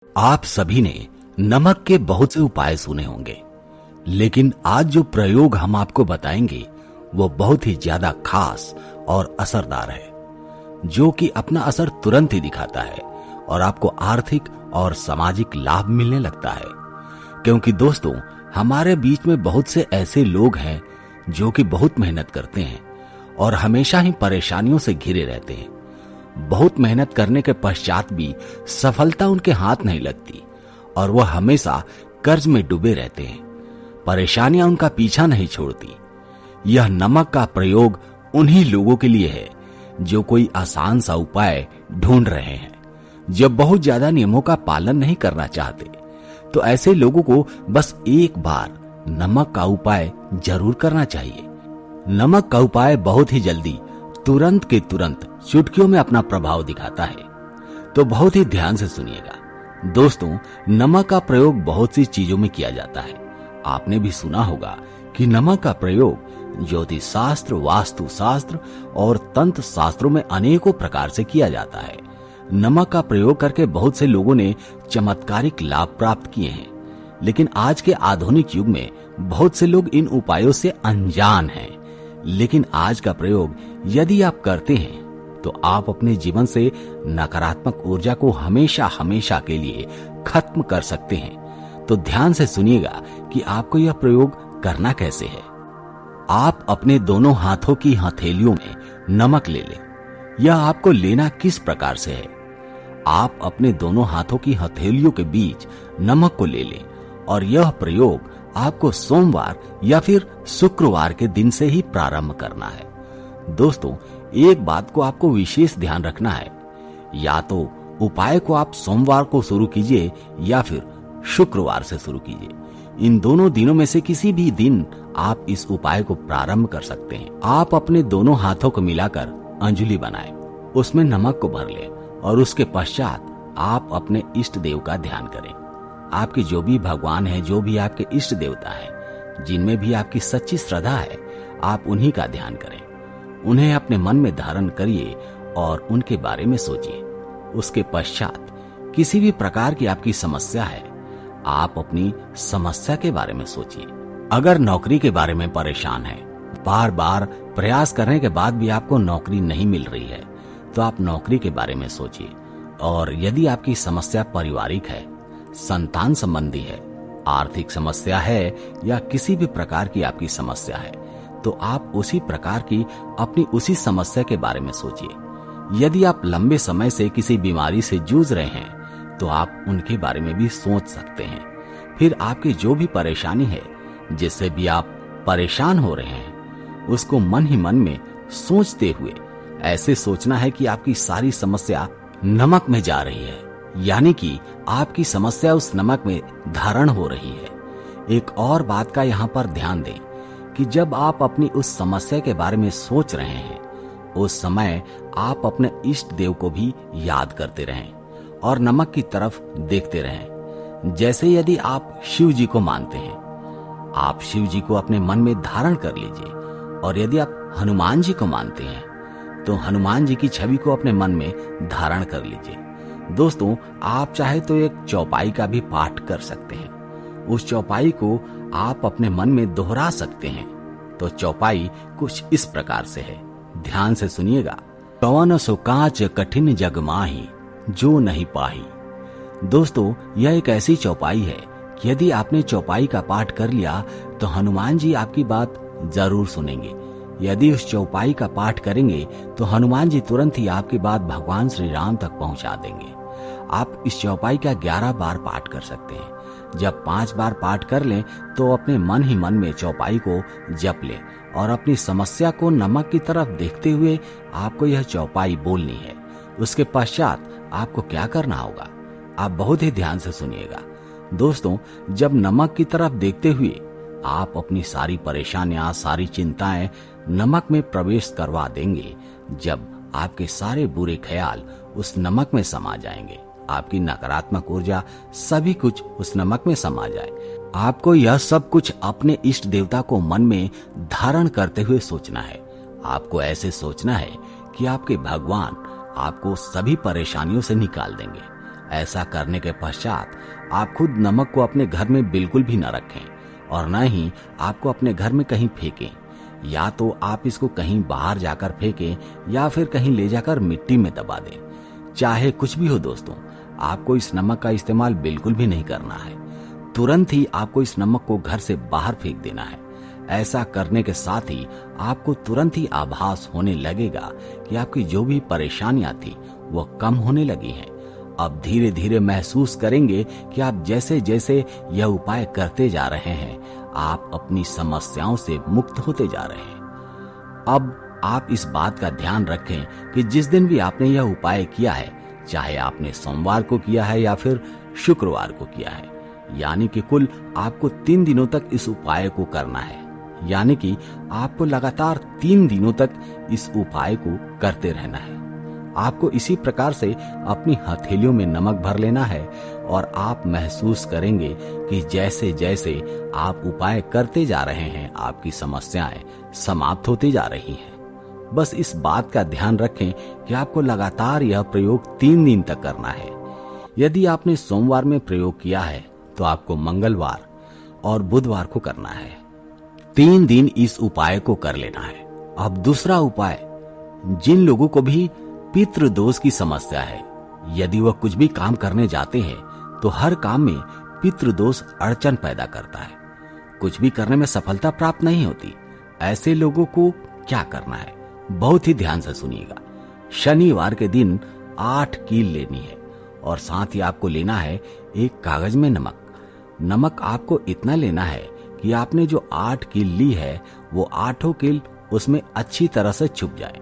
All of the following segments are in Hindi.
आप सभी ने नमक के बहुत से उपाय सुने होंगे, लेकिन आज जो प्रयोग हम आपको बताएंगे वो बहुत ही ज्यादा खास और असरदार है, जो कि अपना असर तुरंत ही दिखाता है और आपको आर्थिक और सामाजिक लाभ मिलने लगता है। क्योंकि दोस्तों, हमारे बीच में बहुत से ऐसे लोग हैं जो कि बहुत मेहनत करते हैं और हमेशा ही परेशानियों से घिरे रहते हैं। बहुत मेहनत करने के पश्चात भी सफलता उनके हाथ नहीं लगती और वह हमेशा कर्ज में डूबे रहते हैं। परेशानियां उनका पीछा नहीं छोड़ती। यह नमक का प्रयोग उन्हीं लोगों के लिए है जो कोई आसान सा उपाय ढूंढ रहे हैं, जब बहुत ज्यादा नियमों का पालन नहीं करना चाहते। तो ऐसे लोगों को बस एक बार नमक का उपाय जरूर करना चाहिए। नमक का उपाय बहुत ही जल्दी, तुरंत के तुरंत, चुटकियों में अपना प्रभाव दिखाता है। तो बहुत ही ध्यान से सुनिएगा। दोस्तों, नमक का प्रयोग बहुत सी चीजों में किया जाता है। आपने भी सुना होगा कि नमक का प्रयोग ज्योतिष शास्त्र, वास्तु शास्त्र और तंत्र शास्त्रों में अनेकों प्रकार से किया जाता है। नमक का प्रयोग करके बहुत से लोगों ने चमत्कारिक लाभ प्राप्त किए हैं, लेकिन आज के आधुनिक युग में बहुत से लोग इन उपायों से अनजान हैं। लेकिन आज का प्रयोग यदि आप करते हैं तो आप अपने जीवन से नकारात्मक ऊर्जा को हमेशा हमेशा के लिए खत्म कर सकते हैं। तो ध्यान से सुनिएगा कि आपको यह प्रयोग करना कैसे है। आप अपने दोनों हाथों की हथेलियों में नमक ले लें। यह आपको लेना किस प्रकार से है? आप अपने दोनों हाथों की हथेलियों के बीच नमक को ले लें और यह प्रयोग आपको सोमवार या फिर शुक्रवार के दिन से ही प्रारंभ करना है। दोस्तों, एक बात को आपको विशेष ध्यान रखना है, या तो उपाय को आप सोमवार को शुरू कीजिए या फिर शुक्रवार से शुरू कीजिए। इन दोनों दिनों में से किसी भी दिन आप इस उपाय को प्रारंभ कर सकते हैं। आप अपने दोनों हाथों को मिलाकर अंजलि बनाएं, उसमें नमक को भर लें और उसके पश्चात आप अपने इष्ट देव का ध्यान करें। आपके जो भी भगवान है, जो भी आपके इष्ट देवता है, जिनमें भी आपकी सच्ची श्रद्धा है, आप उन्हीं का ध्यान करें। उन्हें अपने मन में धारण करिए और उनके बारे में सोचिए। उसके पश्चात किसी भी प्रकार की आपकी समस्या है, आप अपनी समस्या के बारे में सोचिए। अगर नौकरी के बारे में परेशान है, बार बार प्रयास करने के बाद भी आपको नौकरी नहीं मिल रही है, तो आप नौकरी के बारे में सोचिए। और यदि आपकी समस्या पारिवारिक है, संतान संबंधी है, आर्थिक समस्या है या किसी भी प्रकार की आपकी समस्या है, तो आप उसी प्रकार की अपनी उसी समस्या के बारे में सोचिए। यदि आप लंबे समय से किसी बीमारी से जूझ रहे हैं, तो आप उनके बारे में भी सोच सकते हैं। फिर आपकी जो भी परेशानी है, जिससे भी आप परेशान हो रहे हैं, उसको मन ही मन में सोचते हुए ऐसे सोचना है कि आपकी सारी समस्या नमक में जा रही है, यानी कि आपकी समस्या उस नमक में धारण हो रही है। एक और बात का यहाँ पर ध्यान दें कि जब आप अपनी उस समस्या के बारे में सोच रहे हैं, उस समय आप अपने इष्ट देव को भी याद करते रहें और नमक की तरफ देखते रहें। जैसे यदि आप शिव जी को मानते हैं, आप शिव जी को अपने मन में धारण कर लीजिए, और यदि आप हनुमान जी को मानते हैं तो हनुमान जी की छवि को अपने मन में धारण कर लीजिए। दोस्तों, आप चाहे तो एक चौपाई का भी पाठ कर सकते हैं। उस चौपाई को आप अपने मन में दोहरा सकते हैं। तो चौपाई कुछ इस प्रकार से है, ध्यान से सुनिएगा। कवन सो कांच कठिन जग माही, जो नहीं पाही। दोस्तों, यह एक ऐसी चौपाई है कि यदि आपने चौपाई का पाठ कर लिया तो हनुमान जी आपकी बात जरूर सुनेंगे। यदि उस चौपाई का पाठ करेंगे तो हनुमान जी तुरंत ही आपकी बात भगवान श्री राम तक पहुंचा देंगे। आप इस चौपाई का 11 बार पाठ कर सकते हैं। जब 5 बार पाठ कर लें तो अपने मन ही मन में चौपाई को जप लें और अपनी समस्या को नमक की तरफ देखते हुए आपको यह चौपाई बोलनी है। उसके पश्चात आपको क्या करना होगा, आप बहुत ही ध्यान से सुनिएगा। दोस्तों, जब नमक की तरफ देखते हुए आप अपनी सारी परेशानियां, सारी चिंताएं नमक में प्रवेश करवा देंगे, जब आपके सारे बुरे ख्याल उस नमक में समा जाएंगे, आपकी नकारात्मक ऊर्जा, सभी कुछ उस नमक में समा जाए, आपको यह सब कुछ अपने इष्ट देवता को मन में धारण करते हुए सोचना है। आपको ऐसे सोचना है कि आपके भगवान आपको सभी परेशानियों से निकाल देंगे, ऐसा करने के पश्चात आप खुद नमक को अपने घर में बिल्कुल भी न रखें और न ही आपको अपने घर में कहीं फेंकें। या तो आप इसको कहीं बाहर जाकर फेंकें या फिर कहीं ले जाकर मिट्टी में दबा दें। चाहे कुछ भी हो दोस्तों, आपको इस नमक का इस्तेमाल बिल्कुल भी नहीं करना है। तुरंत ही आपको इस नमक को घर से बाहर फेंक देना है। ऐसा करने के साथ ही आपको तुरंत ही आभास होने लगेगा कि आपकी जो भी परेशानियां थी वो कम होने लगी हैं। अब धीरे धीरे महसूस करेंगे कि आप जैसे जैसे यह उपाय करते जा रहे हैं, आप अपनी समस्याओं से मुक्त होते जा रहे हैं। अब आप इस बात का ध्यान रखें कि जिस दिन भी आपने यह उपाय किया है, चाहे आपने सोमवार को किया है या फिर शुक्रवार को किया है, यानी कि कुल आपको 3 दिनों तक इस उपाय को करना है। यानी कि आपको लगातार 3 दिनों तक इस उपाय को करते रहना है। आपको इसी प्रकार से अपनी हथेलियों में नमक भर लेना है और आप महसूस करेंगे कि जैसे जैसे आप उपाय करते जा रहे हैं, आपकी समस्याएं समाप्त होती जा रही हैं। बस इस बात का ध्यान रखें कि आपको लगातार यह प्रयोग 3 दिन तक करना है। यदि आपने सोमवार में प्रयोग किया है तो आपको मंगलवार और बुधवार को करना है। 3 दिन इस उपाय को कर लेना है। अब दूसरा उपाय, जिन लोगों को भी पितृदोष की समस्या है, यदि वह कुछ भी काम करने जाते हैं तो हर काम में पितृदोष अड़चन पैदा करता है, कुछ भी करने में सफलता प्राप्त नहीं होती। ऐसे लोगों को क्या करना है, बहुत ही ध्यान से सुनिएगा। शनिवार के दिन 8 कील लेनी है और साथ ही आपको लेना है एक कागज में नमक। नमक आपको इतना लेना है कि आपने जो 8 कील ली है वो 8 कील उसमें अच्छी तरह से छुप जाए।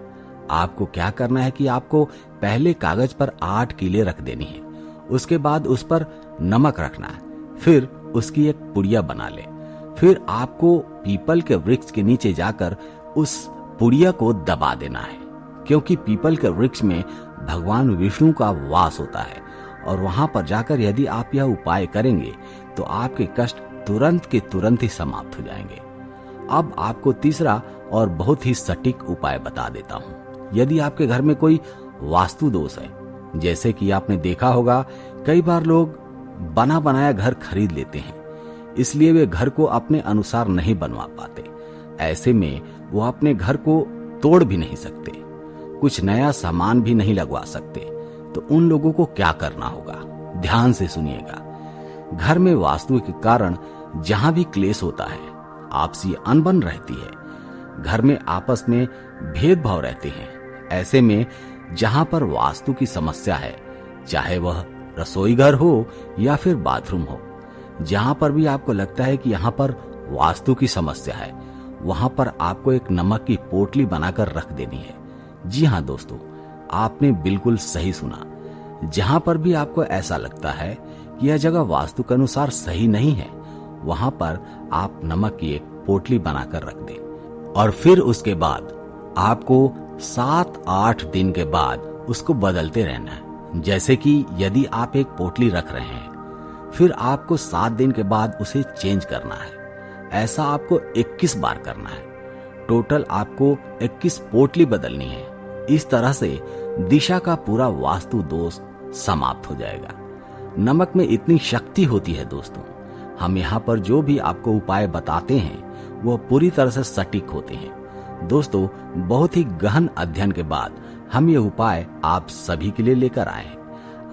आपको क्या करना है कि आपको पहले कागज पर 8 कीलें रख देनी है, उसके बाद उस पर नमक रखना है, फिर उसकी एक पुड़िया बना ले। फिर आपको पीपल के वृक्ष के नीचे जाकर उस पुड़िया को दबा देना है, क्योंकि पीपल के वृक्ष में भगवान विष्णु का वास होता है और वहां पर जाकर यदि आप यह उपाय करेंगे तो आपके कष्ट तुरंत के तुरंत ही समाप्त हो जाएंगे। अब आपको तीसरा और बहुत ही सटीक उपाय बता देता हूं। यदि आपके घर में कोई वास्तु दोष है, जैसे कि आपने देखा होगा कई बार लोग बना बनाया घर खरीद लेते हैं, इसलिए वे घर को अपने अनुसार नहीं बनवा पाते। ऐसे में वो अपने घर को तोड़ भी नहीं सकते, कुछ नया सामान भी नहीं लगवा सकते। तो उन लोगों को क्या करना होगा, ध्यान से सुनिएगा। घर में वास्तु के कारण जहां भी क्लेश होता है, आपसी अनबन रहती है, घर में आपस में भेदभाव रहते हैं, ऐसे में जहां पर वास्तु की समस्या है, चाहे वह रसोई घर हो या फिर बाथरूम हो, जहां पर भी आपको लगता है कि यहां पर वास्तु की समस्या है, वहां पर आपको एक नमक की पोटली बनाकर रख देनी है। जी हां दोस्तों, आपने बिल्कुल सही सुना। जहां पर भी आपको ऐसा लगता है कि यह जगह वास्तु के अनुसार सही नहीं है, वहां पर आप नमक की एक पोटली बनाकर रख दें और फिर उसके बाद आपको 7-8 दिन के बाद उसको बदलते रहना है। जैसे कि यदि आप एक पोटली रख रहे हैं, फिर आपको 7 दिन के बाद उसे चेंज करना है। ऐसा आपको 21 बार करना है। टोटल आपको 21 पोटली बदलनी है। इस तरह से दिशा का पूरा वास्तु दोष समाप्त हो जाएगा। नमक में इतनी शक्ति होती है दोस्तों, हम यहाँ पर जो भी आपको उपाय बताते हैं वह पूरी तरह से सटीक होते हैं। दोस्तों, बहुत ही गहन अध्ययन के बाद हम ये उपाय आप सभी के लिए लेकर आए हैं।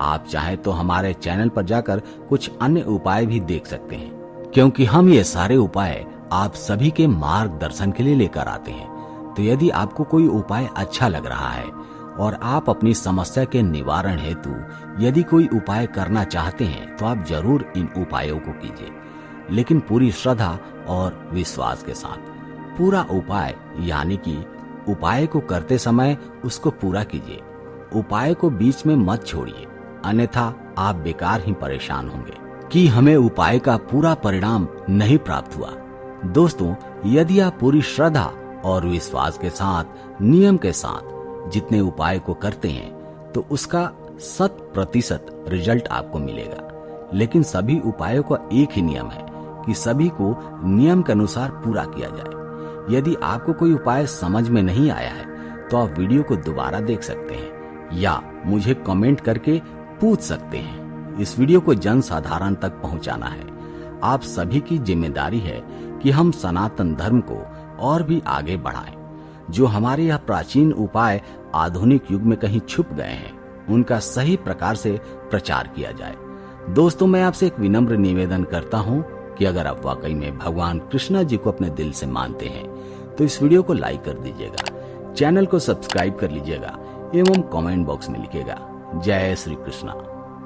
आप चाहें तो हमारे चैनल पर जाकर कुछ अन्य उपाय भी देख सकते हैं, क्योंकि हम ये सारे उपाय आप सभी के मार्गदर्शन के लिए लेकर आते हैं। तो यदि आपको कोई उपाय अच्छा लग रहा है और आप अपनी समस्या के निवारण हेतु यदि कोई उपाय करना चाहते हैं, तो आप जरूर इन उपायों को कीजिए, लेकिन पूरी श्रद्धा और विश्वास के साथ। पूरा उपाय यानी कि उपाय को करते समय उसको पूरा कीजिए। उपाय को बीच में मत छोड़िए, अन्यथा आप बेकार ही परेशान होंगे कि हमें उपाय का पूरा परिणाम नहीं प्राप्त हुआ। दोस्तों, यदि आप पूरी श्रद्धा और विश्वास के साथ, नियम के साथ जितने उपाय को करते हैं, तो उसका 100% रिजल्ट आपको मिलेगा। लेकिन सभी उपायों का एक ही नियम है कि सभी को नियम के अनुसार पूरा किया जाए। यदि आपको कोई उपाय समझ में नहीं आया है तो आप वीडियो को दोबारा देख सकते हैं या मुझे कमेंट करके पूछ सकते हैं। इस वीडियो को जन साधारण तक पहुंचाना है। आप सभी की जिम्मेदारी है कि हम सनातन धर्म को और भी आगे बढ़ाएं। जो हमारे यह प्राचीन उपाय आधुनिक युग में कहीं छुप गए हैं, उनका सही प्रकार से प्रचार किया जाए। दोस्तों, मैं आपसे एक विनम्र निवेदन करता हूं कि अगर आप वाकई में भगवान कृष्णा जी को अपने दिल से मानते हैं तो इस वीडियो को लाइक कर दीजिएगा, चैनल को सब्सक्राइब कर लीजिएगा एवं कमेंट बॉक्स में लिखिएगा जय श्री कृष्णा।